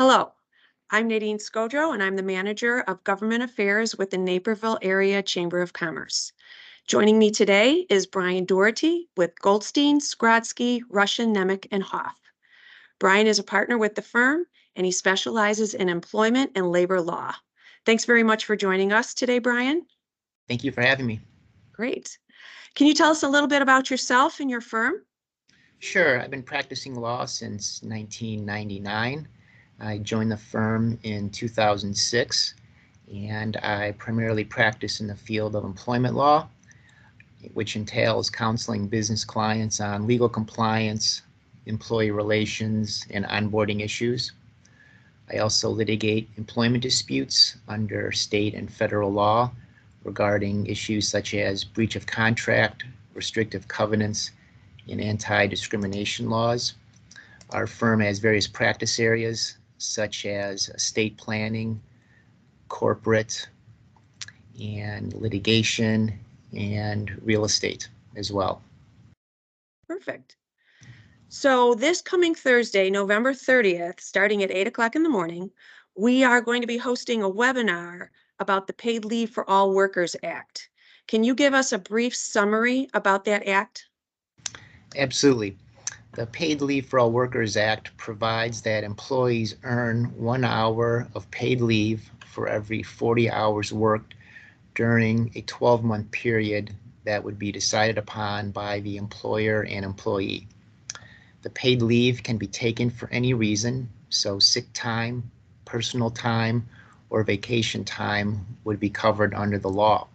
Hello, I'm Nadine Skodro, and I'm the Manager of Government Affairs with the Naperville Area Chamber of Commerce. Joining me today is Brian Dougherty with Goldstein, Skrodsky, Russian, Nemec, and Hoff. Brian is a partner with the firm, and he specializes in employment and labor law. Thanks very much for joining us today, Brian. Thank you for having me. Great. Can you tell us a little bit about yourself and your firm? Sure, I've been practicing law since 1999. I joined the firm in 2006, and I primarily practice in the field of employment law, which entails counseling business clients on legal compliance, employee relations, and onboarding issues. I also litigate employment disputes under state and federal law regarding issues such as breach of contract, restrictive covenants, and anti-discrimination laws. Our firm has various practice areas such as estate planning, corporate, and litigation, and real estate as well. Perfect. So this coming Thursday, November 30th, starting at 8 o'clock in the morning, we are going to be hosting a webinar about the Paid Leave for All Workers Act. Can you give us a brief summary about that act? Absolutely. The Paid Leave for All Workers Act provides that employees earn 1 hour of paid leave for every 40 hours worked during a 12-month period that would be decided upon by the employer and employee. The paid leave can be taken for any reason, so sick time, personal time, or vacation time would be covered under the law.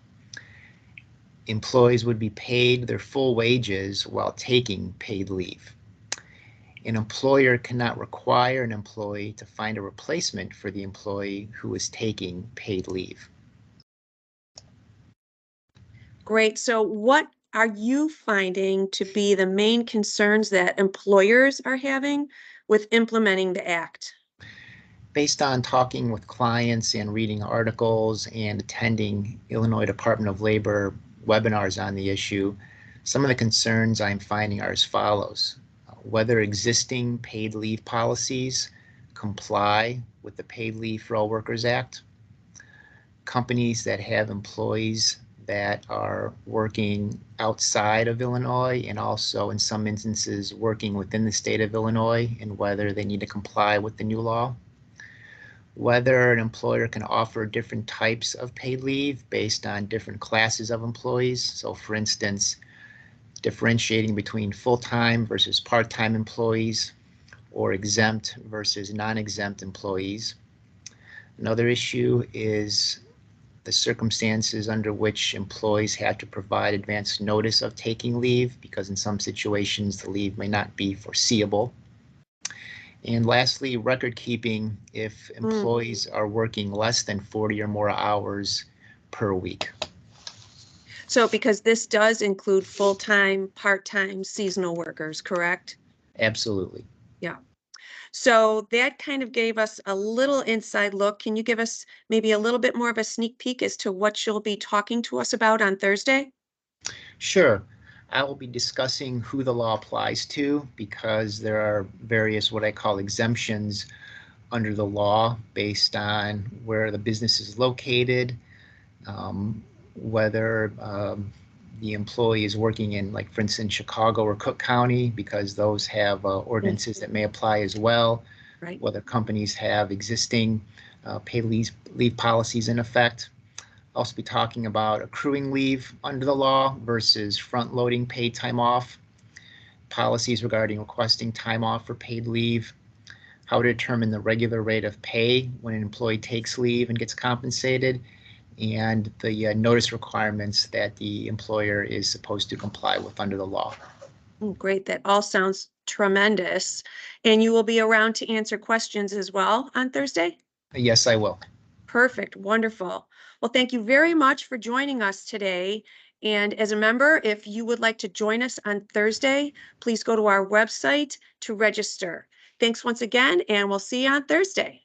Employees would be paid their full wages while taking paid leave. An employer cannot require an employee to find a replacement for the employee who is taking paid leave. Great. So what are you finding to be the main concerns that employers are having with implementing the act? Based on talking with clients and reading articles and attending Illinois Department of Labor webinars on the issue, some of the concerns I'm finding are as follows. Whether existing paid leave policies comply with the Paid Leave for All Workers Act, companies that have employees that are working outside of Illinois and also in some instances working within the state of Illinois, and whether they need to comply with the new law. Whether an employer can offer different types of paid leave based on different classes of employees. So for instance, differentiating between full-time versus part-time employees or exempt versus non-exempt employees. Another issue is the circumstances under which employees have to provide advance notice of taking leave, because in some situations the leave may not be foreseeable. And lastly, record keeping if employees are working less than 40 or more hours per week. So because this does include full-time, part-time, seasonal workers, correct? Absolutely. Yeah. So that kind of gave us a little inside look. Can you give us maybe a little bit more of a sneak peek as to what you'll be talking to us about on Thursday? Sure. I will be discussing who the law applies to, because there are various what I call exemptions under the law based on where the business is located, whether the employee is working in, like, for instance, Chicago or Cook County, because those have ordinances that may apply as well. Right. Whether companies have existing paid leave policies in effect. I'll also be talking about accruing leave under the law versus front-loading paid time off, policies regarding requesting time off for paid leave, how to determine the regular rate of pay when an employee takes leave and gets compensated, and the notice requirements that the employer is supposed to comply with under the law. Great. That all sounds tremendous. And you will be around to answer questions as well on Thursday? Yes, I will. Perfect. Wonderful. Well, thank you very much for joining us today. And as a member, if you would like to join us on Thursday, please go to our website to register. Thanks once again, and we'll see you on Thursday.